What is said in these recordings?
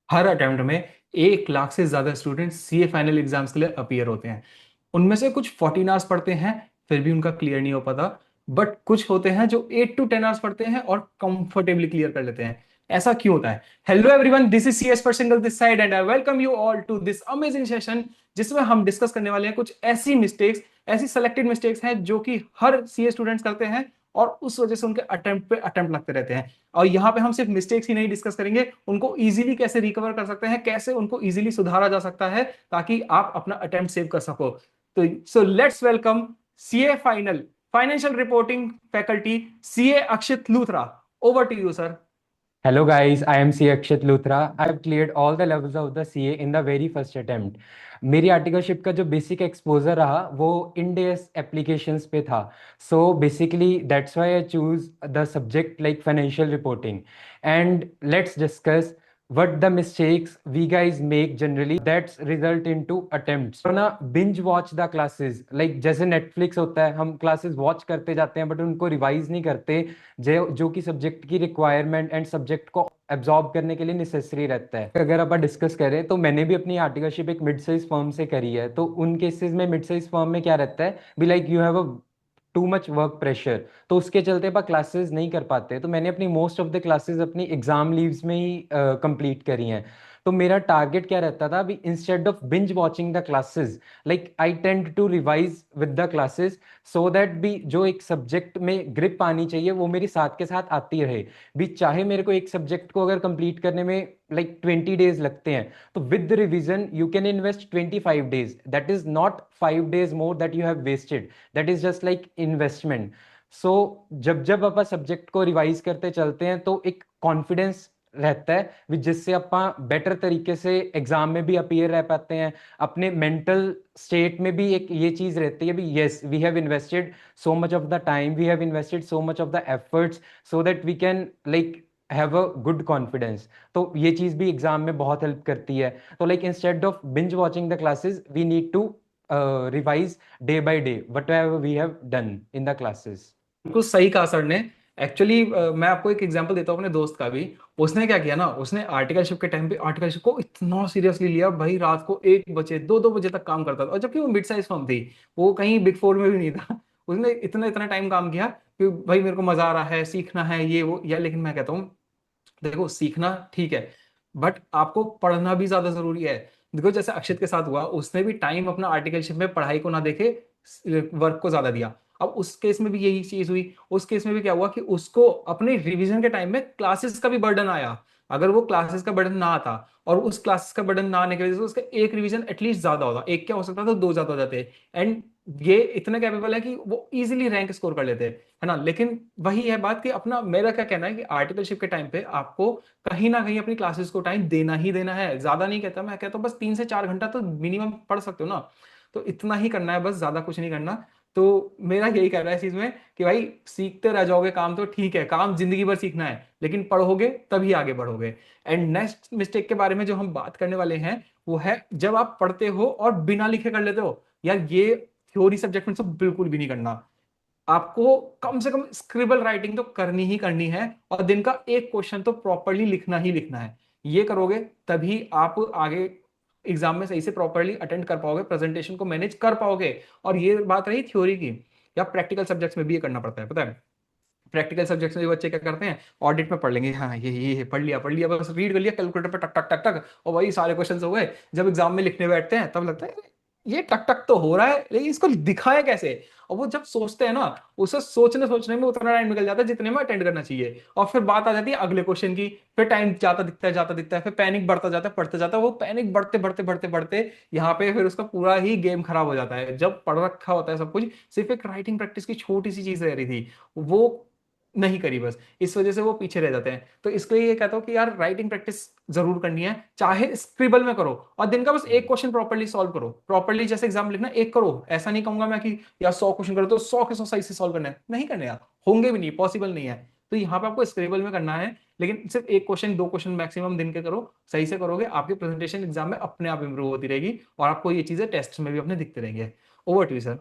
हर attempt में 1 लाख से ज्यादा स्टूडेंट सीए फाइनल एग्जाम्स के लिए अपीयर होते हैं। उनमें से कुछ 14 आवर्स पढ़ते हैं, फिर भी उनका क्लियर नहीं हो पाता। बट कुछ होते हैं जो 8 to 10 आवर्स पढ़ते हैं और कंफर्टेबली क्लियर कर लेते हैं। ऐसा क्यों होता है? Hello everyone, this is CS पर Singhal this side and I welcome you all to this amazing session, जिसमें हम डिस्कस करने वाले हैं कुछ ऐसी मिस्टेक्स, ऐसी सेलेक्टेड मिस्टेक्स हैं जो कि हर सीए स्टूडेंट्स करते हैं और उस वजह से उनके अटेम्प्ट पे अटेम्प्ट लगते रहते हैं। और यहाँ पे हम सिर्फ मिस्टेक्स ही नहीं डिस्कस करेंगे, उनको इजीली कैसे रिकवर कर सकते हैं, कैसे उनको इजीली सुधारा जा सकता है ताकि आप अपना अटेम्प्ट सेव कर सको। तो so let's welcome CA final financial reporting faculty CA Akshit Luthra. Over to you sir. Hello guys, I am C. Akshit Luthra. I have cleared all the levels of the CA in the very first attempt. मेरी articleship का जो basic exposure रहा वो इंडेस applications पे था. So basically that's why I choose the subject like financial reporting. And let's discuss what the mistakes we guys make generally that's result into attempts. तो ना binge watch the classes, like जैसे Netflix होता है, हम classes watch करते जाते हैं but उनको रिवाइज नहीं करते जो जो कि सब्जेक्ट की रिक्वायरमेंट एंड सब्जेक्ट को एब्जॉर्ब करने के लिए नेसेसरी रहता है. अगर आप डिस्कस करें तो मैंने भी अपनी आर्टिकलशिप एक मिड साइज फर्म से करी है. तो उन केसेस में मिड साइज फर्म में क्या रहता है, भी like you have a too much work pressure, तो उसके चलते आप क्लासेस नहीं कर पाते. तो मैंने अपनी मोस्ट ऑफ द क्लासेस अपनी एग्जाम लीव्स में ही कंप्लीट करी हैं. तो मेरा टारगेट क्या रहता था, अभी instead of binge watching the classes, like I tend to revise with the classes, so that भी जो एक सब्जेक्ट में ग्रिप आनी चाहिए वो मेरी साथ के साथ आती रहे. भी चाहे मेरे को एक सब्जेक्ट को अगर कंप्लीट करने में लाइक 20 डेज लगते हैं, तो with the revision you can invest 25 days. That is not 5 days more that you have wasted. That is just like investment. So जब जब आप सब्जेक्ट को रिवाइज करते चलते हैं तो एक कॉन्फिडेंस रहता है जिससे आप बेटर तरीके से एग्जाम में भी अपीयर रह पाते हैं. अपने मेंटल स्टेट में भी एक ये चीज रहती है, भी yes we have invested so much of the time, we have invested so much of the efforts, so that we can like have a good confidence. तो ये चीज भी एग्जाम में बहुत हेल्प करती है. तो like instead of binge watching the classes we need to revise day by day whatever we have done in the classes. बिल्कुल सही कहा सर ने। एक्चुअली मैं आपको एक एग्जांपल देता हूँ अपने दोस्त का भी। उसने क्या किया ना, उसने आर्टिकलशिप के टाइम पे आर्टिकलशिप को इतना सीरियसली लिया भाई, रात को 1 बजे 2-2 बजे तक काम करता था। और जबकि वो मिड साइज फर्म थी, वो कहीं बिग फोर में भी नहीं था। उसने इतना इतना टाइम काम किया कि भाई मेरे को मजा आ रहा है, सीखना है ये वो या। लेकिन मैं कहता हूँ देखो, सीखना ठीक है बट आपको पढ़ना भी ज्यादा जरूरी है। देखो जैसे अक्षित के साथ हुआ, उसने भी टाइम अपना आर्टिकलशिप में पढ़ाई को ना देखे, वर्क को ज्यादा दिया। अब उस केस में भी यही चीज हुई। उस केस में भी क्या हुआ कि उसको अपने रिवीजन के टाइम में क्लासेस का भी बर्डन आया। अगर वो क्लासेस का बर्डन ना आता और उस क्लासेस का बर्डन ना आने की वजह से उसका एक रिवीजन एटलीस्ट ज्यादा होता, एक क्या हो सकता था, दो ज्यादा हो जाते। एंड ये इतने कैपेबल है कि वो इजीली रैंक स्कोर कर लेते, है ना। लेकिन वही है बात कि अपना, मेरा क्या कहना है कि आर्टिकलशिप के टाइम पे आपको कहीं ना कहीं अपनी क्लासेस को टाइम देना ही देना है। ज्यादा नहीं कहता, मैं कहता हूँ बस 3 से 4 घंटा तो मिनिमम पढ़ सकते हो ना। तो इतना ही करना है, बस ज्यादा कुछ नहीं करना। तो मेरा यही कहना है इस चीज में कि भाई सीखते रह जाओगे, काम तो ठीक है, काम जिंदगी भर सीखना है, लेकिन पढ़ोगे तभी आगे बढ़ोगे। एंड नेक्स्ट मिस्टेक के बारे में जो हम बात करने वाले हैं वो है जब आप पढ़ते हो और बिना लिखे कर लेते हो। यार ये थ्योरी सब्जेक्ट में तो बिल्कुल भी नहीं करना। आपको कम से कम स्क्रिबल राइटिंग तो करनी ही करनी है, और दिन का एक क्वेश्चन तो प्रॉपरली लिखना ही लिखना है। ये करोगे तभी आप आगे एग्जाम में सही से प्रॉपरली अटेंड कर पाओगे, प्रेजेंटेशन को मैनेज कर पाओगे। और ये बात रही थ्योरी की, या प्रैक्टिकल सब्जेक्ट्स में भी ये करना पड़ता है, पता है। प्रैक्टिकल सब्जेक्ट्स में बच्चे क्या करते हैं, ऑडिट में पढ़ लेंगे, हाँ ये पढ़ लिया बस रीड कर लिया कैलकुलेटर पे टक टक टक टक, और वही सारे क्वेश्चंस हो गए। जब एग्जाम में लिखने बैठते हैं तब लगता है ये टक टक तो हो रहा है, लेकिन इसको दिखाएं कैसे। और वो जब सोचते हैं ना, उसे सोचने सोचने में उतना टाइम निकल जाता है जितने में अटेंड करना चाहिए। और फिर बात आ जाती है अगले क्वेश्चन की, फिर टाइम जाता दिखता है, फिर पैनिक बढ़ता जाता है, पढ़ते जाता है। वो पैनिक बढ़ते बढ़ते बढ़ते बढ़ते यहाँ पे फिर उसका पूरा ही गेम खराब हो जाता है। जब पढ़ रखा होता है सब कुछ, सिर्फ एक राइटिंग प्रैक्टिस की छोटी सी चीज रह रही थी, वो नहीं करी बस, इस वजह से वो पीछे रह जाते हैं। तो इसके लिए ये कहता हूँ कि यार राइटिंग प्रैक्टिस जरूर करनी है, चाहे स्क्रिबल में करो, और दिन का बस एक क्वेश्चन प्रॉपर्ली सॉल्व करो। प्रॉपर्ली जैसे एग्जाम लिखना एक करो, ऐसा नहीं कहूंगा मैं कि यार 100 क्वेश्चन करो तो 100 के 100 सही से सॉल्व करना है, नहीं करने यार, होंगे भी नहीं, पॉसिबल नहीं है। तो यहाँ पे आपको स्क्रिबल में करना है, लेकिन सिर्फ एक क्वेश्चन 2 क्वेश्चन मैक्सिमम दिन के करो। सही से करोगे, आपकी प्रेजेंटेशन एग्जाम में अपने आप इंप्रूव होती रहेगी, और आपको ये चीजें टेस्ट में भी अपने दिखते रहेंगे। Over to sir.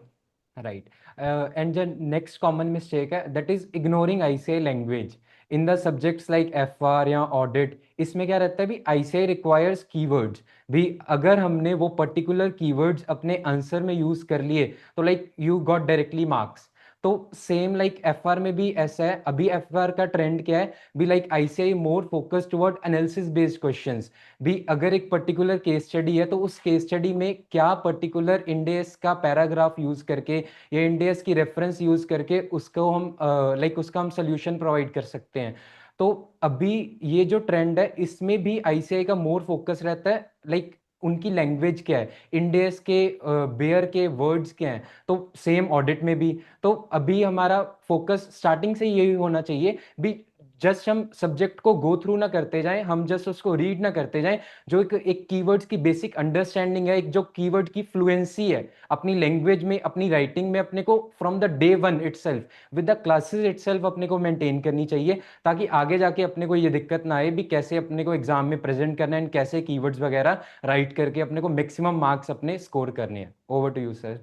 Right. And the next common mistake है that is ignoring ICI language. In the subjects like FR या ऑडिट, इसमें क्या रहता है भी आईसीआई रिक्वायर्स कीवर्ड्स भी। अगर हमने वो पर्टिकुलर कीवर्ड्स अपने आंसर में यूज कर लिए तो like you got directly marks. तो सेम लाइक एफआर में भी ऐसा है। अभी एफआर का ट्रेंड क्या है भी, like ICI more focus toward analysis based questions भी। अगर एक पर्टिकुलर केस स्टडी है तो उस केस स्टडी में क्या पर्टिकुलर इंडेस का पैराग्राफ यूज करके या इंडेस की रेफरेंस यूज करके उसको हम लाइक उसका हम सोल्यूशन प्रोवाइड कर सकते हैं। तो अभी ये जो ट्रेंड है इसमें भी आईसीआई का मोर फोकस रहता है लाइक उनकी लैंग्वेज क्या है, इंडेस के बेयर के वर्ड्स क्या हैं। तो सेम ऑडिट में भी, तो अभी हमारा फोकस स्टार्टिंग से यही होना चाहिए भी। जस्ट हम सब्जेक्ट को गो थ्रू ना करते जाएं, हम जस्ट उसको रीड ना करते जाएं। जो एक कीवर्ड्स की बेसिक अंडरस्टैंडिंग है, एक जो कीवर्ड की फ्लुएंसी है अपनी लैंग्वेज में, अपनी राइटिंग में, अपने को from the day one itself with the classes itself अपने को मेंटेन करनी चाहिए, ताकि आगे जाके अपने को ये दिक्कत ना आए भी कैसे अपने को एग्जाम में प्रेजेंट करना है एंड कैसे कीवर्ड्स वगैरह राइट करके अपने को मैक्सिमम मार्क्स अपने स्कोर करने हैं। Over to you sir.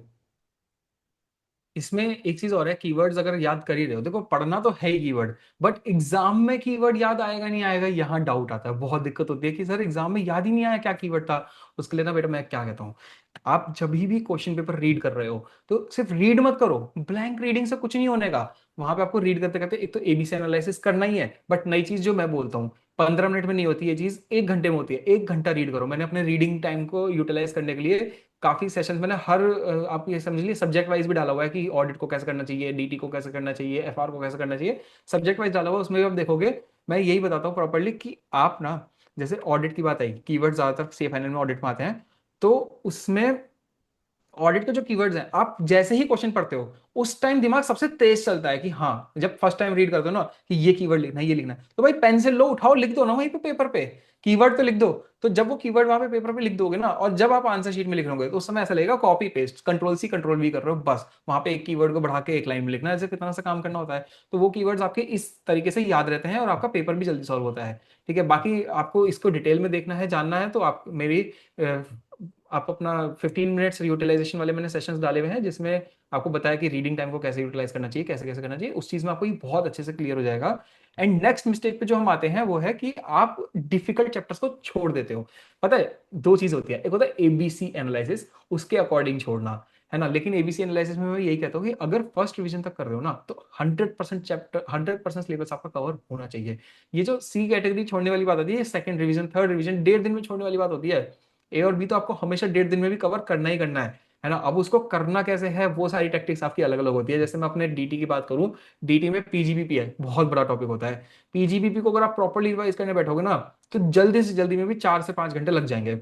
इसमें एक चीज और है, कीवर्ड्स अगर याद कर ही रहे हो, देखो पढ़ना तो है ही कीवर्ड, बट एग्जाम में कीवर्ड याद आएगा नहीं आएगा, यहाँ डाउट आता है, बहुत दिक्कत होती है कि सर एग्जाम में याद ही नहीं आया क्या कीवर्ड था। उसके लिए ना बेटा मैं क्या कहता हूँ, आप जब भी क्वेश्चन पेपर रीड कर रहे हो तो सिर्फ रीड मत करो, ब्लैंक रीडिंग से कुछ नहीं होने का। वहां पे आपको रीड करते करते एक तो एबीसी एनालिसिस करना ही है, बट नई चीज जो मैं बोलता हूँ 15 मिनट में नहीं होती, ये चीज 1 घंटे में होती है। 1 घंटा रीड करो। मैंने अपने रीडिंग टाइम को यूटिलाइज करने के लिए काफी सेशंस मैंने हर आप ये समझ लीजिए सब्जेक्ट वाइज भी डाला हुआ है कि ऑडिट को कैसे करना चाहिए, डीटी को कैसे करना चाहिए, एफआर को कैसे करना चाहिए, सब्जेक्ट वाइज डाला हुआ है। उसमें भी आप देखोगे मैं यही बताता हूँ प्रॉपरली कि आप ना, जैसे ऑडिट की बात आई, कीवर्ड ज्यादातर सी फाइनल में ऑडिट में आते हैं, तो उसमें ऑडिट के जो कीवर्ड्स हैं, आप जैसे ही क्वेश्चन पढ़ते हो उस टाइम दिमाग सबसे तेज चलता है कि हाँ, जब फर्स्ट टाइम रीड करते हो ना कि ये कीवर्ड लिखना है, ये लिखना है, तो भाई पेंसिल लो, उठाओ, लिख दो ना वहीं पे पेपर पे, कीवर्ड तो लिख दो। तो जब वो कीवर्ड वहां पे पेपर पे लिख दोगे ना, और जब आप आंसर शीट में लिख रहे हो तो उस समय ऐसा लगेगा copy paste, control C control V कर रहे हो बस। वहां पे एक कीवर्ड को बढ़ा के एक लाइन में लिखना है, ऐसे कितना सा काम करना होता है। तो वो कीवर्ड्स आपके इस तरीके से याद रहते हैं और आपका पेपर भी जल्दी सॉल्व होता है। ठीक है, बाकी आपको इसको डिटेल में देखना है, जानना है, तो आप मेरी आप अपना 15 मिनट्स यूटिलाइजेशन वाले मैंने सेशंस डाले हुए हैं, जिसमें आपको बताया कि रीडिंग टाइम को कैसे यूटिलाइज करना चाहिए, कैसे कैसे करना चाहिए, उस चीज में आपको ये बहुत अच्छे से क्लियर हो जाएगा। एंड नेक्स्ट मिस्टेक पे जो हम आते हैं वो है कि आप डिफिकल्ट चैप्टर्स को छोड़ देते हो। पता है, दो चीज होती है, एक होता है एबीसी एनालिसिस, उसके अकॉर्डिंग छोड़ना, है ना। लेकिन एबीसी एनालिसिस में मैं यही कहता हूँ कि अगर फर्स्ट रिवीजन तक कर रहे हो ना, तो 100% चैप्टर, 100% सिलेबस आपका कवर होना चाहिए। ये जो सी कैटेगरी छोड़ने वाली बात होती है, सेकंड रिवीजन थर्ड रिवीजन 1.5 दिन में छोड़ने वाली बात होती है। ए और बी तो आपको हमेशा 1.5 दिन में भी कवर करना ही करना है ना। अब उसको करना कैसे है, वो सारी टेक्टिक्स आपकी अलग अलग होती है। जैसे मैं अपने डीटी की बात करूं, डीटी में पीजीबीपी है, बहुत बड़ा टॉपिक होता है। पीजीबीपी को अगर आप प्रॉपरली रिवाइज करने बैठोगे ना, तो जल्दी से जल्दी में भी 4 से 5 घंटे लग जाएंगे।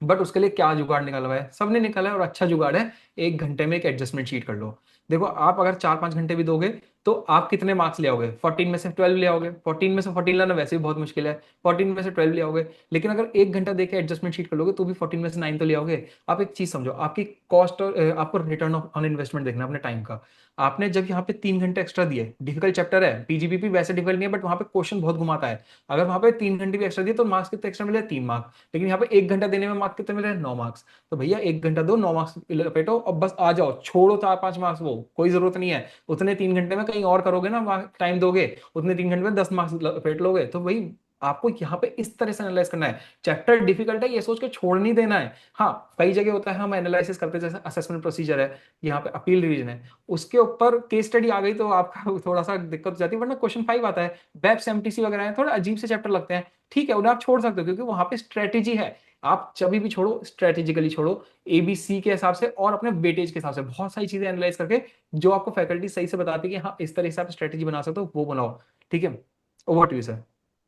बट उसके लिए क्या जुगाड़ निकाला हुआ है, सबने निकाला है, और अच्छा जुगाड़ है, 1 घंटे में एक एडजस्टमेंट शीट कर लो। देखो आप अगर 4-5 घंटे भी दोगे तो आप कितने मार्क्स ले आओगे, 14 में से 12 ले आओगे। 14 में से 14 लाना वैसे भी बहुत मुश्किल है, 14 में से 12 ले आओगे। लेकिन अगर 1 घंटा देके एडजस्टमेंट शीट कर लोगे तो भी 14 में से 9 तो ले आओगे। आप एक चीज समझो, आपकी कॉस्ट और आपको रिटर्न ऑन इन्वेस्टमेंट देखना है अपने टाइम का। आपने जब यहाँ पे 3 घंटे एक्स्ट्रा दिए, डिफिकल्ट चैप्टर है, पीजीबीपी वैसे डिफिकल्ट नहीं है, बट वहां पे क्वेश्चन बहुत घुमाता है। अगर वहां पे 3 घंटे भी एक्स्ट्रा दिए तो मार्क्स कितने एक्स्ट्रा मिले, 3 मार्क्स। लेकिन यहाँ पे 1 घंटा देने में मार्क्स कितने मिले, 9 मार्क्स। तो भैया 1 घंटा दो, 9 मार्क्स लपेटो और बस आ जाओ, छोड़ो 4-5 मार्क्स, वो कोई जरूरत नहीं है। उतने 3 घंटे में कहीं और करोगे ना, टाइम दोगे, उतने 3 घंटे में 10 मार्क्स लपेट लोगे। तो भाई आपको यहाँ पे इस तरह से एनालाइज करना है। चैप्टर डिफिकल्ट है ये सोच के छोड़ नहीं देना है। हाँ, कई जगह होता है हम एनालिसिस करते हैं, जैसे असेसमेंट प्रोसीजर है, यहाँ पे अपील रिवीजन है, उसके ऊपर केस स्टडी आ गई तो आपका थोड़ा सा दिक्कत हो जाती है। वरना क्वेश्चन 5 आता है, वेब्स एमटीसी वगैरह है, थोड़ा अजीब से चैप्टर लगते हैं, ठीक है, उन्हें आप छोड़ सकते हो क्योंकि वहां पे स्ट्रेटेजी है। आप जब भी छोड़ो स्ट्रेटेजिकली छोड़ो, एबीसी के हिसाब से और अपने वेटेज के हिसाब से, बहुत सारी चीजें एनालाइज करके जो आपको फैकल्टी सही से बताती है कि हाँ इस तरह से आप स्ट्रेटेजी बना सकते हो, वो बनाओ। ठीक है, over to you sir.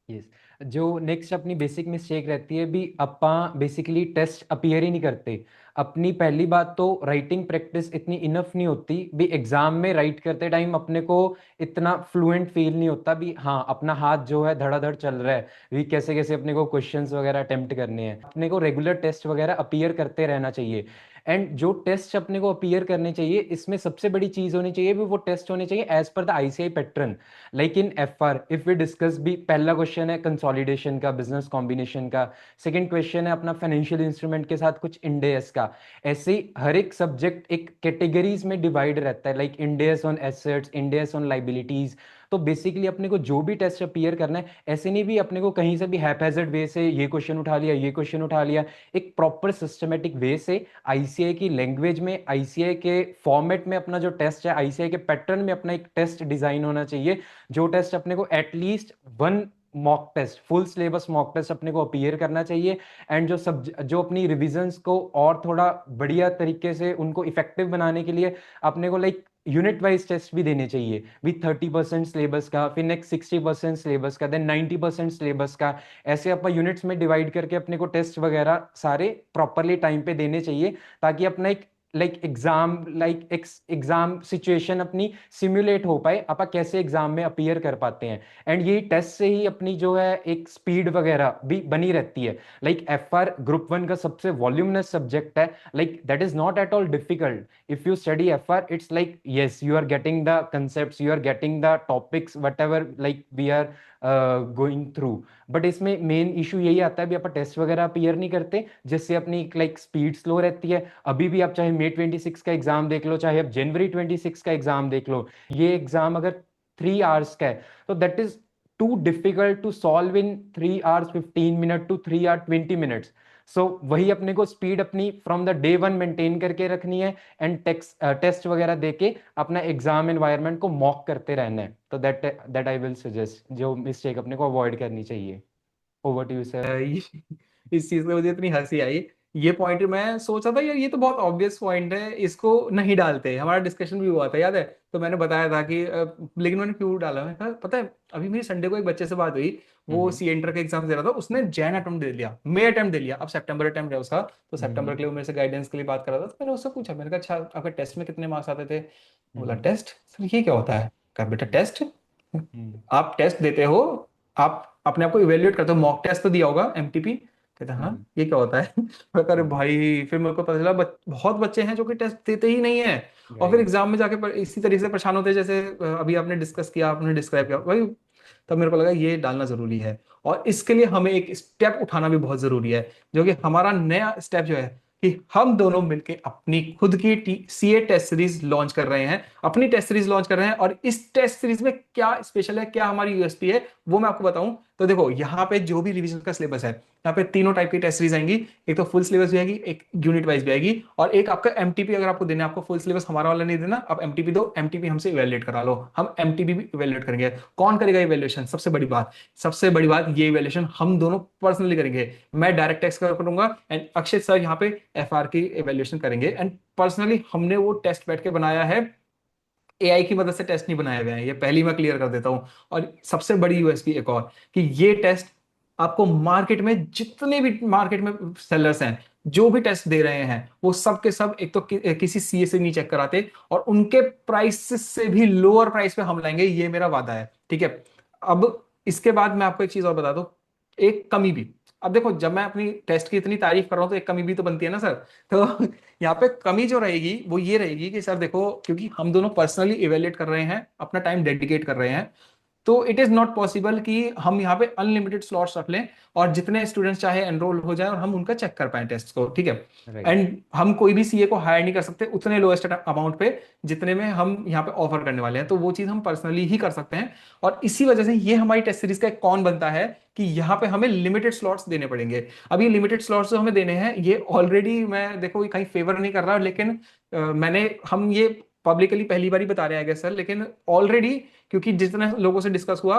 Yes. जो नेक्स्ट अपनी बेसिक मिस्टेक रहती है भी, अपा बेसिकली टेस्ट अपीयर ही नहीं करते। अपनी पहली बात तो राइटिंग प्रैक्टिस इतनी इनफ नहीं होती भी, एग्जाम में राइट करते टाइम अपने को इतना फ्लुएंट फील नहीं होता भी, हाँ अपना हाथ जो है धड़ाधड़ चल रहा है भी, कैसे कैसे अपने को क्वेश्चंस वगैरह अटेम्प्ट करने हैं। अपने को रेगुलर टेस्ट वगैरह अपीयर करते रहना चाहिए। एंड जो टेस्ट अपने को अपीयर करने चाहिए, इसमें सबसे बड़ी चीज होनी चाहिए भी, वो टेस्ट होने चाहिए as per the ICAI pattern. Like in FR if we discuss भी, पहला क्वेश्चन है कंसोलिडेशन का, बिजनेस कॉम्बिनेशन का। सेकंड क्वेश्चन है अपना फाइनेंशियल इंस्ट्रूमेंट के साथ कुछ इंडेस का। ऐसे ही हर एक सब्जेक्ट एक कैटेगरीज में डिवाइड रहता है, like Ind AS on assets, Ind AS on liabilities. तो बेसिकली अपने को जो भी टेस्ट अपीयर करना है, ऐसे नहीं भी अपने को कहीं से भी हैphazard वे से ये क्वेश्चन उठा लिया, ये क्वेश्चन उठा लिया। एक प्रॉपर सिस्टमेटिक वे से आईसीआई की लैंग्वेज में, आईसीआई के फॉर्मेट में अपना जो टेस्ट है, आईसीआई के पैटर्न में अपना एक टेस्ट डिजाइन होना चाहिए। जो टेस्ट अपने को at least one mock test, full syllabus mock test अपने को अपीयर करना चाहिए। एंड जो अपनी रिविजन्स को और थोड़ा बढ़िया तरीके से उनको इफेक्टिव बनाने के लिए अपने को लाइक यूनिट वाइज टेस्ट भी देने चाहिए, विथ 30% सिलेबस का, फिर नेक्स्ट 60% सिलेबस का, देन 90% सिलेबस का। ऐसे अपन यूनिट्स में डिवाइड करके अपने को टेस्ट वगैरह सारे प्रॉपरली टाइम पे देने चाहिए, ताकि अपना एक लाइक एग्जाम सिचुएशन अपनी सिमुलेट हो पाए, अपन कैसे एग्जाम में अपीयर कर पाते हैं। एंड ये टेस्ट से ही अपनी जो है एक स्पीड वगैरह भी बनी रहती है। लाइक एफआर ग्रुप वन का सबसे वॉल्यूमिनस सब्जेक्ट है, like that is not at all difficult. If you study FR, it's like yes, you are getting the concepts, you are getting the topics, whatever like we are going through. But इसमें main issue यही आता है, भी अपन test वगैरह appear नहीं करते, जिससे अपनी लाइक स्पीड स्लो रहती है। अभी भी आप चाहे May 26 का एग्जाम देख लो, चाहे आप January 26 का एग्जाम देख लो, ये एग्जाम अगर 3 hours का है, तो that is too difficult to solve in 3 hours 15 minutes to 3 hours 20 minutes। So वही अपने को स्पीड अपनी from the day one maintain करके रखनी है, एंड टेस्ट वगैरह देके अपना एग्जाम एनवायरनमेंट को मॉक करते रहना है। तो दैट आई विल सजेस्ट, जो मिस्टेक अपने को अवॉइड करनी चाहिए। Over to you sir. इस चीज में मुझे इतनी हंसी आई। ये पॉइंट मैं सोचा था यार, ये तो बहुत ऑब्वियस पॉइंट है, इसको नहीं डालते। हमारा डिस्कशन भी हुआ था, याद है? तो मैंने बताया था कि लेकिन मैंने क्यों डाला। मैं कहा पता है, अभी मेरी संडे को एक बच्चे से बात हुई, वो हम्म। सी एंटर का एग्जाम दे रहा था। उसने जैन अटेम्प्ट दे लिया, मई अटेम्प्ट दे लिया, अब सितंबर अटेम्प्ट है उसका। तो सितंबर हम्म। के लिए वो मेरे से गाइडेंस के लिए बात कर रहा था। तो मैंने उससे पूछा, मैंने कहा अच्छा आपके टेस्ट में कितने मार्क्स आते थे? बोला हम्म। टेस्ट सर ये क्या होता है? कहा बेटा टेस्ट, हम्म। आप टेस्ट देते हो, आप अपने आप को इवेल्युएट करते हो, मॉक टेस्ट तो दिया होगा एमटीपी। कहता हाँ हम्म। ये क्या होता है? मैं कह रहे हम्म। भाई, फिर मेरे को पता चला बहुत बच्चे हैं जो कि टेस्ट देते ही नहीं है, और फिर राइट। एग्जाम में जाके इसी तरीके से परेशान होते हैं, जैसे अभी आपने डिस्कस किया, आपने डिस्क्राइब किया भाई। तब मेरे को लगा ये डालना जरूरी है, और इसके लिए हमें एक स्टेप उठाना भी बहुत जरूरी है, जो कि हमारा नया स्टेप जो है कि हम दोनों मिलके अपनी खुद की सीए टेस्ट सीरीज लॉन्च कर रहे हैं, अपनी टेस्ट सीरीज लॉन्च कर रहे हैं। और इस टेस्ट सीरीज में क्या स्पेशल है, क्या हमारी यूएसपी है, वो मैं आपको बताऊं। तो देखो यहाँ पे जो भी रिवीजन का सिलेबस है, यहाँ पे तीनों टाइप की टेस्ट सीरीज आएंगी। एक तो फुल सिलेबस भी आएगी, एक यूनिट वाइज भी आएगी, और एक आपका एमटीपी अगर आपको देना है। आपको फुल सिलेबस हमारा वाला नहीं देना, आप एमटीपी दो, एमटीपी हमसे इवेल्युएट करा लो, हम एमटीपी भी इवेल्युएट करेंगे। कौन करेगा इवेल्युएशन? सबसे बड़ी बात, सबसे बड़ी बात, ये इवेल्युएशन हम दोनों पर्सनली करेंगे। मैं डायरेक्ट टेस्ट करूंगा, एंड अक्षय सर यहाँ पे एफआर की इवेल्युएशन करेंगे। एंड पर्सनली हमने वो टेस्ट बैठ के बनाया है, एआई की मदद से टेस्ट नहीं बनाए हुए हैं, ये पहली मैं क्लियर कर देता हूं। और सबसे बड़ी यूएसपी एक और, कि ये टेस्ट आपको मार्केट में, जितने भी मार्केट में सेलर्स हैं, जो भी टेस्ट दे रहे हैं, वो सब के सब एक तो किसी सीए से नहीं चेक कराते, और उनके प्राइस से भी लोअर प्राइस पे हम लाएंगे, ये मेरा वादा है। ठीक है। अब इसके बाद मैं आपको एक चीज और बता दूं, एक कमी भी। अब देखो, जब मैं अपनी टेस्ट की इतनी तारीफ कर रहा हूं, तो एक कमी भी तो बनती है ना सर। तो यहाँ पे कमी जो रहेगी वो ये रहेगी कि सर देखो, क्योंकि हम दोनों पर्सनली इवेल्युएट कर रहे हैं, अपना टाइम डेडिकेट कर रहे हैं, तो इट इज नॉट पॉसिबल कि हम यहाँ पे अनलिमिटेड स्लॉट्स रख लें और जितने स्टूडेंट्स चाहे एनरोल हो जाए और हम उनका चेक कर पाए टेस्ट को। ठीक है। राइट। एंड हम कोई भी सीए को हायर नहीं कर सकते उतने लोएस्ट अमाउंट पे जितने में हम यहाँ पे ऑफर करने वाले हैं, तो वो चीज हम पर्सनली ही कर सकते हैं। और इसी वजह से ये हमारी टेस्ट सीरीज का एक कौन बनता है कि यहाँ पे हमें लिमिटेड स्लॉट्स देने पड़ेंगे। अब ये लिमिटेड स्लॉट्स जो हमें देने हैं, ये ऑलरेडी, मैं देखो ये कहीं फेवर नहीं कर रहा, लेकिन मैंने, हम ये पब्लिकली पहली बार ही बता रहे हैं सर, लेकिन ऑलरेडी, क्योंकि जितने लोगों से डिस्कस हुआ,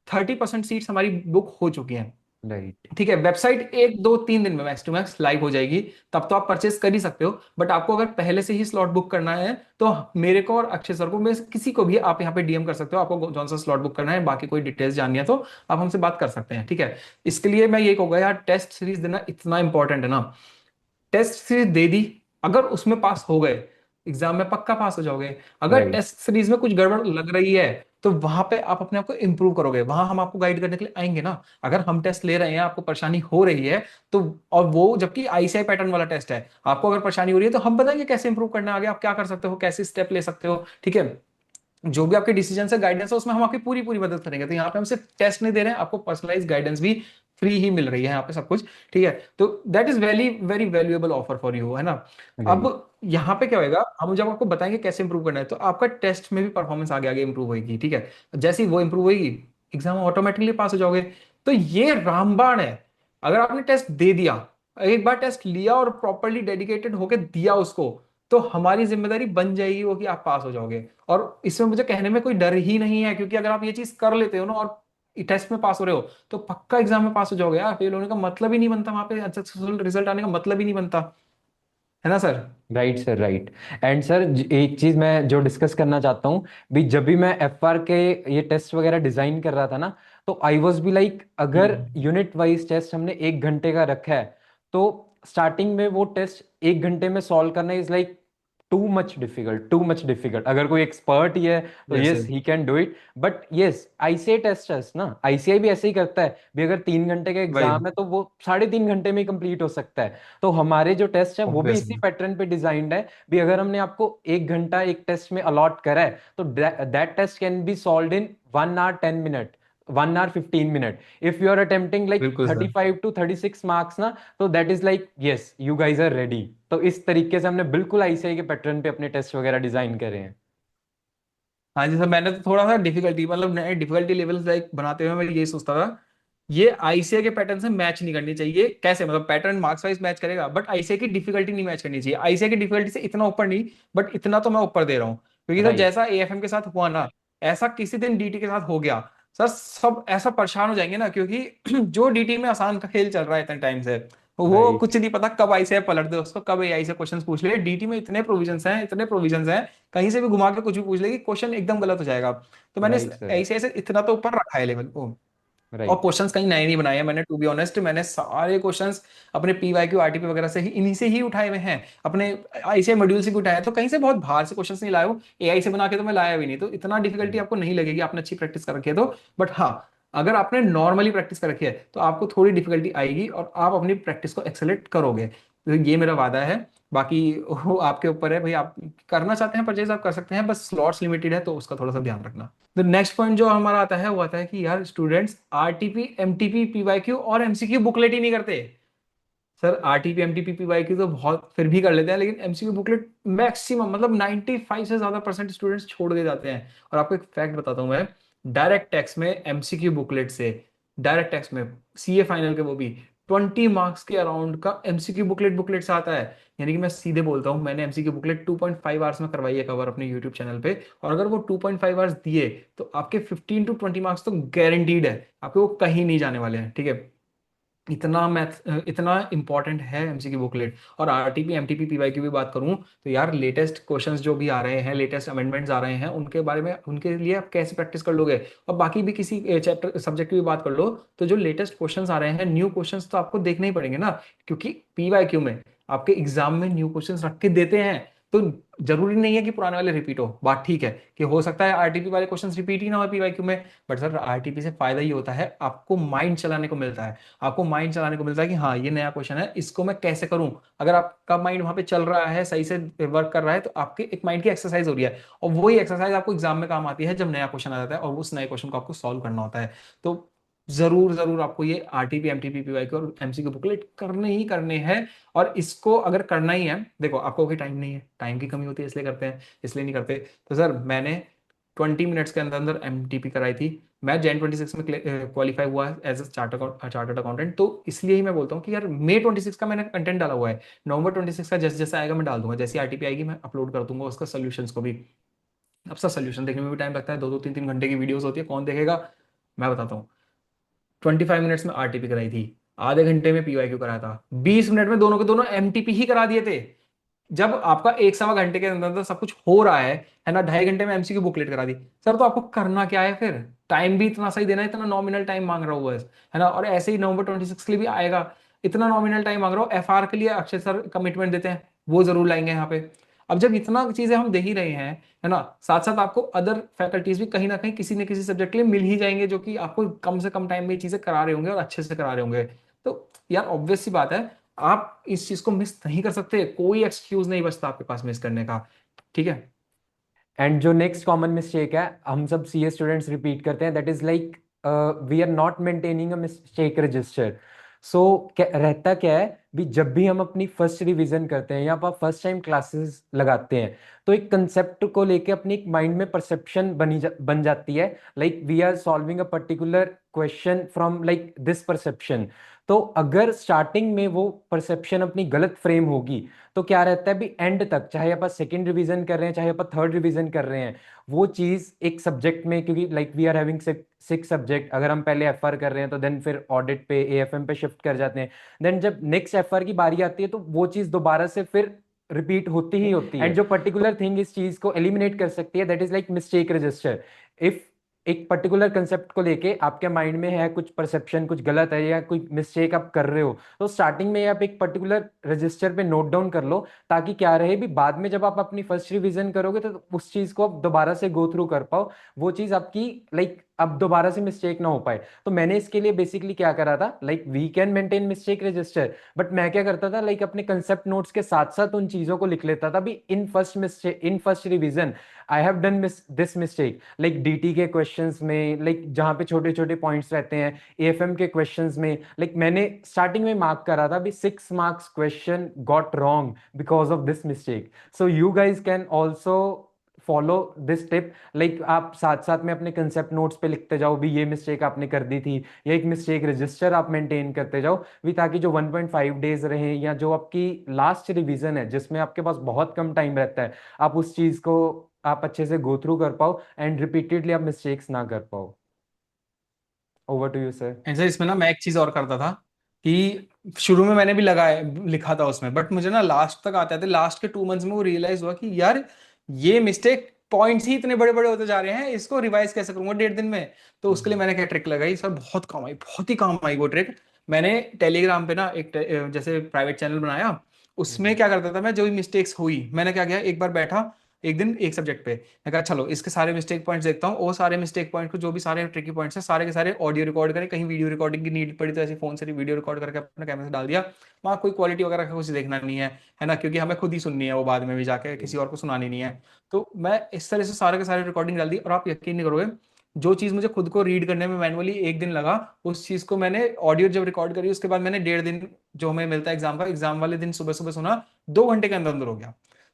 30% सीट्स हमारी बुक हो चुकी हैं। राइट। ठीक है। वेबसाइट 1 2 3 दिन में मैक्स टू मैक्स लाइव हो जाएगी, तब तो आप परचेस कर ही सकते हो। बट आपको अगर पहले से ही स्लॉट बुक करना है, तो मेरे को और अक्षय सर को, मैं किसी को भी आप यहाँ पे डीएम कर सकते हो। आपको कौन सा स्लॉट बुक करना है, बाकी कोई डिटेल्स जाननी है तो आप हमसे बात कर सकते हैं। ठीक है। इसके लिए मैं ये कहूंगा यार, टेस्ट सीरीज देना इतना इंपॉर्टेंट है ना। टेस्ट सीरीज दे दी, अगर उसमें पास हो गए, एग्जाम में पक्का पास हो जाओगे। अगर राइट। टेस्ट सीरीज में कुछ गड़बड़ लग रही है, तो वहां पे आप अपने आप को इंप्रूव करोगे, वहां हम आपको गाइड करने के लिए आएंगे ना। अगर हम टेस्ट ले रहे हैं, आपको परेशानी हो रही है, तो, और वो जबकि आईसीआई पैटर्न वाला टेस्ट है, आपको अगर परेशानी हो रही है, तो हम बताएंगे कैसे इंप्रूव करना है, आगे आप क्या कर सकते हो, कैसे स्टेप ले सकते हो। ठीक है। जो भी आपके डिसीजन से गाइडेंस है, उसमें हम आपकी पूरी पूरी मदद करेंगे। तो यहाँ पे हम सिर्फ टेस्ट नहीं दे रहे हैं, आपको पर्सनलाइज गाइडेंस भी फ्री ही मिल रही है यहाँ पे सब कुछ। ठीक है, तो that is very very valuable offer for you, है ना। अब राइट। यहाँ पे क्या होएगा, हम जब आपको बताएंगे कैसे इंप्रूव करना है, तो आपका टेस्ट में भी परफॉर्मेंस आगे आगे इंप्रूव होगी। ठीक है, जैसे ही वो इंप्रूव होगी, एग्जाम ऑटोमेटिकली पास हो जाओगे। तो ये रामबाण है। अगर आपने टेस्ट दे दिया, एक बार टेस्ट लिया और प्रॉपरली डेडिकेटेड होके दिया उसको, तो हमारी जिम्मेदारी बन जाएगी वो कि आप पास हो जाओगे। और इसमें मुझे कहने में कोई डर ही नहीं है, क्योंकि अगर आप ये चीज कर लेते हो ना और टेस्ट में पास हो रहे हो, तो पक्का एग्जाम में पास हो जाओगे यार। फेल होने का मतलब ही नहीं बनता, वहां पे सक्सेसफुल रिजल्ट आने का मतलब ही नहीं बनता, है ना sir. Right sir, right. And sir, एक चीज मैं जो डिस्कस करना चाहता हूँ भी, जब भी मैं FR के ये टेस्ट वगैरह डिजाइन कर रहा था ना, तो आई वॉज भी लाइक, अगर हम्म। यूनिट वाइज टेस्ट हमने 1 घंटे का रखा है, तो स्टार्टिंग में वो टेस्ट 1 घंटे में सॉल्व करना is like too much difficult. अगर कोई एक्सपर्ट ही है तो yes yes he can do it, but yes ICAI test ना, ICAI भी ऐसे ही करता है भी, अगर 3 घंटे का भाई, एग्जाम है तो वो 3.5 घंटे में कंप्लीट हो सकता है। तो हमारे जो टेस्ट है वो भी इसी ऑब्वियसली। पैटर्न पे डिजाइंड है भी, अगर हमने आपको 1 घंटा एक टेस्ट में अलॉट करा है, तो that test can be solve in 1 hour 10 minute, 1 hour 15 minute। If you are attempting like बिल्कुल सर। 35 to 36 मार्क्स ना, तो that is like yes you guys are ready. तो इस तरीके से हमने बिल्कुल ICAI के पैटर्न पे अपने टेस्ट वगैरह डिजाइन करे हैं। हाँ जी सर, मैंने तो थोड़ा सा डिफिकल्टी, मतलब नए डिफिकल्टी लेवल्स लाइक बनाते हुए मैं ये सोचता था, ये आईसीए के पैटर्न से मैच नहीं करनी चाहिए। कैसे, मतलब पैटर्न मार्क्स वाइज मैच करेगा, बट आईसीए की डिफिकल्टी नहीं मैच करनी चाहिए। आईसीए की डिफिकल्टी से इतना ऊपर नहीं, बट इतना तो मैं ऊपर दे रहा हूँ। क्योंकि सर राइट। जैसा एएफएम के साथ हुआ ना, ऐसा किसी दिन डीटी के साथ हो गया, सर सब ऐसा परेशान हो जाएंगे ना, क्योंकि जो डीटी में आसान का खेल चल रहा है इतने टाइम से, वो राइट। कुछ नहीं पता कब आईसीए पलट दे उसको, कब एआई से क्वेश्चंस पूछ ले। डीटी में इतने प्रोविजंस हैं, इतने प्रोविजंस हैं, कहीं से भी घुमा के कुछ भी पूछ लेगी, क्वेश्चन एकदम गलत हो जाएगा। तो मैंने राइट सर। ऐसे ऐसे इतना तो ऊपर रखा है लेवल को। और राइट। क्वेश्चंस कहीं नए नहीं बनाए हैं मैंने, टू बी ऑनेस्ट। मैंने सारे क्वेश्चंस अपने पीवाईक्यू आरटीपी वगैरह से ही, इन्हीं से ही उठाए हुए हैं, अपने आईसीआई मॉड्यूल से भी उठाए हैं। तो कहीं से बहुत बाहर से क्वेश्चंस नहीं लाया हूँ, एआई से बना के तो मैं लाया भी नहीं। तो इतना डिफिकल्टी आपको नहीं लगेगी, आपने अच्छी प्रैक्टिस कर रखी है तो। बट हाँ, अगर आपने नॉर्मली प्रैक्टिस कर रखी है, तो आपको थोड़ी डिफिकल्टी आएगी और आप अपनी प्रैक्टिस को एक्सेलेरेट करोगे। तो ये मेरा वादा है। बाकी वो आपके ऊपर है भाई, आप करना चाहते हैं परचेज आप कर सकते हैं, बस स्लॉट्स लिमिटेड है, तो उसका थोड़ा सा ध्यान रखना। तो नेक्स्ट पॉइंट जो हमारा आता है वो आता है कि यार स्टूडेंट्स आरटीपी एमटीपी पीवाईक्यू और एमसीक्यू बुकलेट ही नहीं करते। सर आरटीपी एमटीपी पीवाईक्यू तो बहुत फिर भी कर लेते हैं, लेकिन एमसीक्यू बुकलेट मैक्सिमम, मतलब 95 से ज्यादा परसेंट स्टूडेंट्स छोड़ के जाते हैं। और आपको एक फैक्ट बताता हूं मैं, डायरेक्ट टैक्स में एमसीक्यू बुकलेट से, डायरेक्ट टैक्स में सीए फाइनल के वो भी 20 मार्क्स के अराउंड का एमसीक्यू बुकलेट बुकलेट से आता है। यानी कि मैं सीधे बोलता हूँ, मैंने एमसीक्यू बुकलेट 2.5 आवर्स में करवाई है कवर अपने यूट्यूब चैनल पे। और अगर वो 2.5 आवर्स दिए, तो आपके 15 to 20 मार्क्स तो गारंटीड है, आपके वो कहीं नहीं जाने वाले हैं। ठीक है, इतना मैथ, इतना इंपॉर्टेंट है एमसीक्यू बुकलेट। और आरटीपी एमटीपी पीवाई की भी बात करूं, तो यार लेटेस्ट क्वेश्चंस जो भी आ रहे हैं, लेटेस्ट अमेंडमेंट्स आ रहे हैं, उनके बारे में, उनके लिए आप कैसे प्रैक्टिस कर लोगे। और बाकी भी किसी चैप्टर सब्जेक्ट की भी बात कर लो, तो जो लेटेस्ट क्वेश्चंस आ रहे हैं, न्यू क्वेश्चंस तो आपको देखने ही पड़ेंगे ना। क्योंकि पीवाईक्यू में आपके एग्जाम में न्यू क्वेश्चंस रख के देते हैं। तो जरूरी नहीं है कि पुराने वाले रिपीट हो, बात ठीक है कि हो सकता है आरटीपी वाले क्वेश्चंस रिपीट ही ना हो पीवाईक्यू में। बट सर आरटीपी से फायदा ही होता है, आपको माइंड चलाने को मिलता है। आपको माइंड चलाने को मिलता है कि हाँ ये नया क्वेश्चन है, इसको मैं कैसे करूं। अगर आपका माइंड वहां पे चल रहा है, सही से वर्क कर रहा है, तो आपके एक माइंड की एक्सरसाइज हो रही है। और वही एक्सरसाइज आपको एग्जाम में काम आती है, जब नया क्वेश्चन आ जाता है और उस नए क्वेश्चन को आपको सॉल्व करना होता है। तो जरूर जरूर आपको ये आरटीपी एमटीपी पीवाईक्यू और एमसीक्यू बुकलेट करने ही करने हैं। और इसको अगर करना ही है, देखो आपको कोई टाइम नहीं है, टाइम की कमी होती है इसलिए करते हैं, इसलिए नहीं करते। तो सर मैंने 20 मिनट्स के अंदर अंदर एमटीपी कराई थी। मैं Jan 26 में क्वालिफाई हुआ एज अ चार्टर्ड अकाउंटेंट। तो इसलिए ही मैं बोलता हूँ कि यार May 26 का मैंने कंटेंट डाला हुआ है, November 26 का जैसे जैसे आएगा मैं डाल दूंगा, जैसी आरटीपी आएगी मैं अपलोड कर दूंगा उसका सोल्यूशंस को भी। अब सर सोल्यूशन देखने में भी टाइम लगता है, 2 2 3 3 घंटे की वीडियोस होती है, कौन देखेगा। मैं बताता हूँ, 25 मिनट्स में आरटीपी कराई थी, आधे घंटे में पीवाईक्यू कराया था, 20 मिनट में दोनों के दोनों एमटीपी ही करा दिए थे। जब आपका 1 सवा घंटे के अंदर अंदर सब कुछ हो रहा है ना, 2.5 घंटे में एमसीक्यू बुकलेट करा दी। सर तो आपको करना क्या है फिर, टाइम भी इतना सही देना है, इतना नॉमिनल टाइम मांग रहा हूँ बस, है ना। और ऐसे ही November 26 के लिए भी आएगा, इतना नॉमिनल टाइम मांग रहा हूँ। एफआर के लिए अक्षय सर कमिटमेंट देते हैं, वो जरूर लाएंगे यहाँ पे। अब जब इतना चीजें हम दे ही रहे हैं, है ना, साथ साथ आपको अदर फैकल्टीज भी कहीं ना कहीं किसी न किसी सब्जेक्ट के लिए मिल ही जाएंगे, जो कि आपको कम से कम टाइम में ये चीजें करा रहे होंगे और अच्छे से करा रहे होंगे। तो यार ऑब्वियस सी बात है, आप इस चीज को मिस नहीं कर सकते, कोई एक्सक्यूज नहीं बचता आपके पास मिस करने का। ठीक है। एंड जो नेक्स्ट कॉमन मिस्टेक है हम सब CA स्टूडेंट्स रिपीट करते हैं, that is like we are not maintaining a mistake register. So रहता क्या है भी, जब भी हम अपनी फर्स्ट रिवीजन करते हैं या आप फर्स्ट टाइम क्लासेस लगाते हैं, तो एक कंसेप्ट को लेके अपनी एक माइंड में परसेप्शन बन जाती है, like we are solving a particular question from like this perception. तो अगर स्टार्टिंग में वो परसेप्शन अपनी गलत फ्रेम होगी, तो क्या रहता है भी एंड तक, चाहे आप सेकंड रिवीजन कर रहे हैं चाहे आप थर्ड रिवीजन कर रहे हैं, वो चीज एक सब्जेक्ट में, क्योंकि like we are having 6 subject, अगर हम पहले एफआर कर रहे हैं तो देन फिर ऑडिट पे एएफएम पे शिफ्ट कर जाते हैं, देन जब नेक्स्ट एफआर की बारी आती है तो वो चीज दोबारा से फिर रिपीट होती ही होती है। एंड जो पर्टिकुलर थिंग इस चीज को एलिमिनेट कर सकती है, that is like mistake register. If एक पर्टिकुलर कंसेप्ट को लेके आपके माइंड में है कुछ परसेप्शन, कुछ गलत है या कोई मिस्टेक आप कर रहे हो, तो स्टार्टिंग में आप एक पर्टिकुलर रजिस्टर पे नोट डाउन कर लो, ताकि क्या रहे भी बाद में जब आप अपनी फर्स्ट रिवीजन करोगे तो उस चीज को आप दोबारा से गो थ्रू कर पाओ, वो चीज आपकी लाइक अब दोबारा से मिस्टेक ना हो पाए। तो मैंने इसके लिए बेसिकली क्या करा था, like we can maintain mistake register, but मैं क्या करता था, लाइक अपने कंसेप्ट नोट्स के साथ साथ उन चीजों को लिख लेता था भी, in first revision I have done this mistake, like DT के क्वेश्चंस में, लाइक जहाँ पे छोटे छोटे पॉइंट्स रहते हैं, एएफएम के क्वेश्चंस में, लाइक मैंने स्टार्टिंग में मार्क करा था भी 6 marks question got wrong because of this mistake. So you guys can also follow this tip, like आप साथ साथ में अपने कंसेप्ट नोट्स पे लिखते जाओ भी ये मिस्टेक आपने कर दी थी, या एक मिस्टेक रजिस्टर आप मेंटेन करते जाओ भी, ताकि जो 1.5 डेज रहे या जो आपकी लास्ट रिवीजन है जिसमें आपके पास बहुत कम टाइम रहता है, आप उस चीज को आप अच्छे से गो थ्रू कर पाओ एंड रिपीटेडली आप मिस्टेक्स ना कर पाओ। Over to you sir. ऐसे इसमें ना मैं एक चीज और करता था कि शुरू में मैंने भी लगाया लिखा था उसमें, बट मुझे ना लास्ट तक आते थे, लास्ट के 2 मंथ्स में वो रियलाइज हुआ कि यार ये मिस्टेक पॉइंट्स ही इतने बड़े बड़े होते जा रहे हैं, इसको रिवाइज कैसे करूंगा 1.5 दिन में। तो उसके लिए मैंने क्या ट्रिक लगाई सर, बहुत काम आई, बहुत ही काम आई वो ट्रिक। मैंने टेलीग्राम पे ना एक जैसे प्राइवेट चैनल बनाया, उसमें क्या करता था मैं, जो भी मिस्टेक्स हुई मैंने क्या किया, एक बार बैठा एक दिन एक सब्जेक्ट पे, मैं कहा चलो इसके सारे मिस्टेक पॉइंट्स देखता हूँ, वो सारे मिस्टेक पॉइंट को जो भी सारे ट्रिकी पॉइंट्स हैं सारे के सारे ऑडियो रिकॉर्ड करें, कहीं वीडियो रिकॉर्डिंग की नीड पड़ी तो ऐसे फोन से वीडियो रिकॉर्ड करके अपने कैमरे से डाल दिया। वहाँ कोई क्वालिटी वगैरह का कुछ देखना नहीं है ना, क्योंकि हमें खुद ही सुननी है वो, बाद में भी जाके किसी और को सुनानी नहीं है। तो मैं इस तरह से सारे के सारे रिकॉर्डिंग डाल दी, और आप यकीन नहीं करोगे, जो चीज मुझे खुद को रीड करने में मैनुअली एक दिन लगा, उस चीज को मैंने ऑडियो जब रिकॉर्ड करी उसके बाद मैंने 1.5 दिन जो हमें मिलता है एग्जाम का, एग्जाम वाले दिन सुबह सुबह सुना, 2 घंटे के अंदर अंदर हो गया।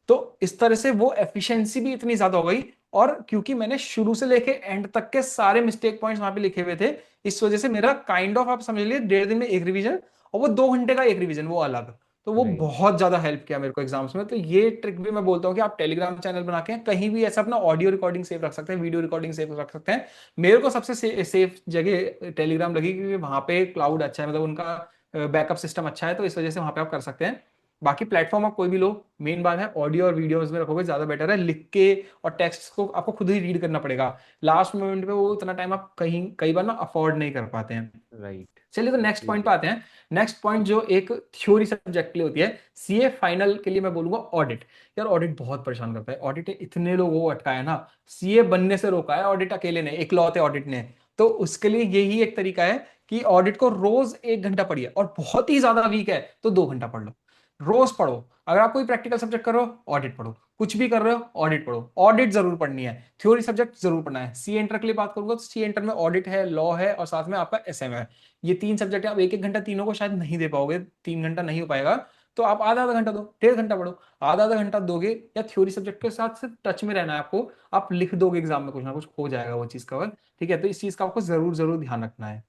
तो इस तरह से वो एफिशिएंसी भी इतनी ज्यादा हो गई, और क्योंकि मैंने शुरू से लेके एंड तक के सारे मिस्टेक पॉइंट्स वहां पे लिखे हुए थे, इस वजह से मेरा काइंड ऑफ आप समझ लीजिए 1.5 दिन में एक रिवीजन, और वो 2 घंटे का एक रिवीजन वो अलग। तो वो राइट। बहुत ज्यादा हेल्प किया मेरे को एग्जाम्स में। तो ये ट्रिक भी मैं बोलता हूँ कि आप टेलीग्राम चैनल बना के कहीं भी ऐसा अपना ऑडियो रिकॉर्डिंग सेव रख सकते हैं, वीडियो रिकॉर्डिंग सेव रख सकते हैं। मेरे को सबसे सेफ जगह टेलीग्राम लगी, क्योंकि वहां पे क्लाउड अच्छा है, मतलब उनका बैकअप सिस्टम अच्छा है, तो इस वजह से वहां पे आप कर सकते हैं। बाकी प्लेटफॉर्म आप कोई भी लो, मेन बात है ऑडियो और वीडियोस में रखोगे ज्यादा बेटर है, लिख के और टेक्स्ट को आपको खुद ही रीड करना पड़ेगा, लास्ट मोमेंट पे वो इतना टाइम आप कहीं कई बार ना अफोर्ड नहीं कर पाते हैं। राइट। चलिए तो नेक्स्ट पॉइंट पे आते हैं। नेक्स्ट पॉइंट जो एक थ्योरी सब्जेक्ट के लिए होती है, सीए फाइनल के लिए मैं बोलूंगा ऑडिट। यार ऑडिट बहुत परेशान करता है, ऑडिट इतने लोगों को अटकाया ना, सीए बनने से रोका है ऑडिट अकेले ने, इकलौते ऑडिट ने। तो उसके लिए यही एक तरीका है कि ऑडिट को रोज 1 घंटा पढ़िए, और बहुत ही ज्यादा वीक है तो 2 घंटा पढ़ लो। रोज पढ़ो। अगर आप कोई प्रैक्टिकल सब्जेक्ट कर रहे हो ऑडिट पढ़ो, कुछ भी कर रहे हो ऑडिट पढ़ो, ऑडिट जरूर पढ़नी है, थ्योरी सब्जेक्ट जरूर पढ़ना है। सी एंटर के लिए बात करूंगा तो सी एंटर में ऑडिट है, लॉ है, और साथ में आपका एसएम है। ये 3 सब्जेक्ट है, आप एक एक घंटा तीनों को शायद नहीं दे पाओगे, 3 घंटा नहीं हो पाएगा। तो आप आधा आधा घंटा दो, 1.5 घंटा पढ़ो। आधा आधा घंटा दोगे, या थ्योरी सब्जेक्ट के साथ सिर्फ टच में रहना है आपको, आप लिख दोगे एग्जाम में कुछ ना कुछ हो जाएगा वो चीज कवर। ठीक है, तो इस चीज का आपको जरूर जरूर ध्यान रखना है।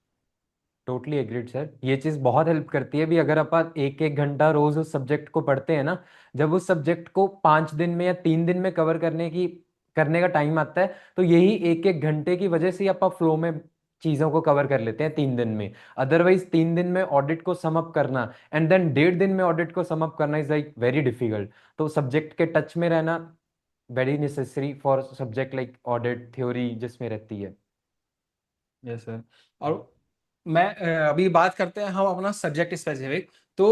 टोटली एग्रीड सर, ये चीज़ बहुत हेल्प करती है भी, अगर अपन एक एक घंटा रोज उस सब्जेक्ट को पढ़ते हैं ना, जब उस सब्जेक्ट को 5 दिन में या 3 दिन में कवर करने का टाइम आता है, तो यही एक एक घंटे की वजह से ही अपन फ्लो में चीज़ों को कवर कर लेते हैं 3 दिन में। अदरवाइज 3 दिन में ऑडिट को सम अप करना एंड देन 1.5 दिन में ऑडिट को सम अप करना इज लाइक वेरी डिफिकल्ट। तो सब्जेक्ट के टच में रहना very necessary for subject like audit theory जिसमें रहती है। Yes sir. और मैं अभी बात करते हैं हम अपना सब्जेक्ट स्पेसिफिक। तो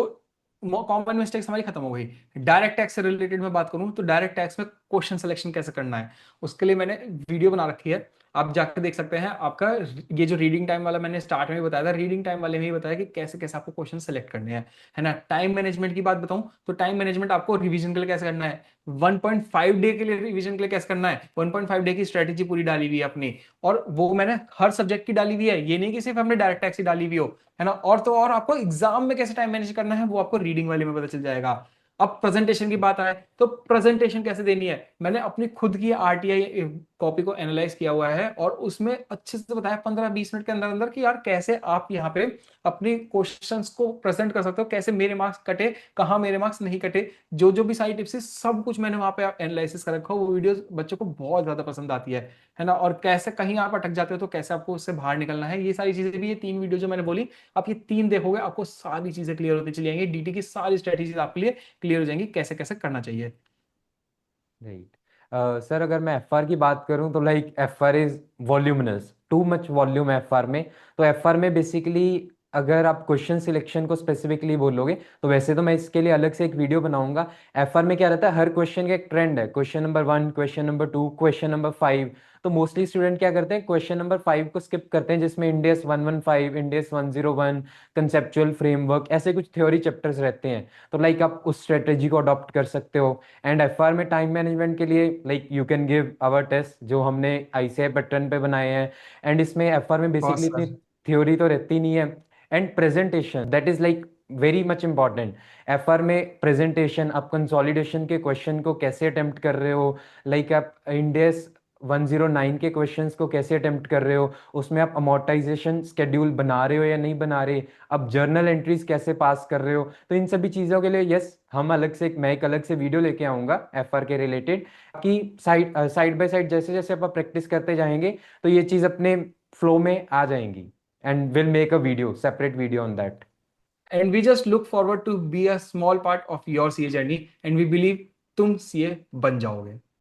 कॉमन मिस्टेक्स हमारी खत्म हो गई। डायरेक्ट टैक्स से रिलेटेड मैं बात करूं तो डायरेक्ट टैक्स में क्वेश्चन सिलेक्शन कैसे करना है, उसके लिए मैंने वीडियो बना रखी है, आप जाके देख सकते हैं। आपका ये जो रीडिंग टाइम वाला मैंने स्टार्ट में ही बताया था, रीडिंग टाइम वाले में ही बताया कि कैसे कैसे आपको क्वेश्चन सेलेक्ट करने हैं, है ना। टाइम मैनेजमेंट की बात बताऊं तो टाइम मैनेजमेंट आपको रिवीजन के लिए कैसे करना है, 1.5 डे के लिए रिवीजन के लिए कैसे करना है, 1.5 डे की स्ट्रेटेजी पूरी डाली हुई है अपनी, और वो मैंने हर सब्जेक्ट की डाली हुई है, ये नहीं कि सिर्फ हमने डायरेक्ट टैक्स की डाली हुई हो, है ना। और तो और आपको एग्जाम में कैसे टाइम मैनेज करना है वो आपको रीडिंग वाले में पता चल जाएगा। अब प्रेजेंटेशन की बात आए तो प्रेजेंटेशन कैसे देनी है, मैंने अपनी खुद की आरटीआई कॉपी को एनालाइज किया हुआ है, और उसमें अच्छे से बताया 15-20 मिनट के अंदर अंदर कि यार कैसे आप यहाँ पे अपने क्वेश्चंस को प्रेजेंट कर सकते हो, कैसे मेरे मार्क्स कटे, कहाँ मेरे मार्क्स नहीं कटे, जो जो भी सारी टिप्स है सब कुछ मैंने वहां पे एनालिसिस कर रखा है। वो वीडियोस बच्चों को बहुत ज्यादा पसंद आती है ना। और कैसे कहीं आप अटक जाते हो तो कैसे आपको उससे बाहर निकलना है, ये सारी चीजें भी, ये 3 वीडियो जो मैंने बोली, आप ये 3 देखोगे आपको सारी चीजें क्लियर होती चली जाएंगी, डीटी की सारी स्ट्रेटेजीज आपके लिए क्लियर हो जाएंगी, कैसे कैसे करना चाहिए। राइट। सर अगर मैं एफ आर की बात करूं तो like F R is voluminous, too much volume है एफ आर में। तो एफ आर में बेसिकली अगर आप क्वेश्चन सिलेक्शन को स्पेसिफिकली बोलोगे तो वैसे तो मैं इसके लिए अलग से एक वीडियो बनाऊंगा। एफ आर में क्या रहता है, हर क्वेश्चन का एक ट्रेंड है, question number 1, question number 2, question number 5। तो मोस्टली स्टूडेंट क्या करते हैं, क्वेश्चन नंबर 5 को स्किप करते हैं, जिसमें इंडेस 115, इंडेस 101, कंसेप्चुअल फ्रेमवर्क, ऐसे कुछ थ्योरी चैप्टर्स रहते हैं। तो लाइक आप उस स्ट्रेटेजी को अडॉप्ट कर सकते हो। एंड एफआर में टाइम मैनेजमेंट के लिए like you can give our test जो हमने आईसीआई पैटर्न पे बनाए हैं। एंड इसमें एफआर में बेसिकली बस इतनी सर। थ्योरी तो रहती नहीं है। And presentation that is like very much important. FR में प्रेजेंटेशन, आप कंसोलिडेशन के क्वेश्चन को कैसे अटेम्प्ट कर रहे हो, लाइक आप इंडेक्स 109 के क्वेश्चंस को कैसे अटेम्प्ट कर रहे हो, उसमें आप अमोर्टाइजेशन स्केड्यूल बना रहे हो या नहीं बना रहे, अब जर्नल एंट्रीज कैसे पास कर रहे हो। तो इन सभी चीज़ों के लिए यस, हम अलग से मैं एक अलग से वीडियो लेके आऊंगा एफआर के रिलेटेड, कि साइड बाय साइड जैसे जैसे आप प्रैक्टिस करते जाएंगे तो ये चीज़ अपने फ्लो में आ जाएंगी। And will make a video, separate video on that. And we just look forward to be a small part of your CA journey, and we believe तुम सीए बन जाओगे।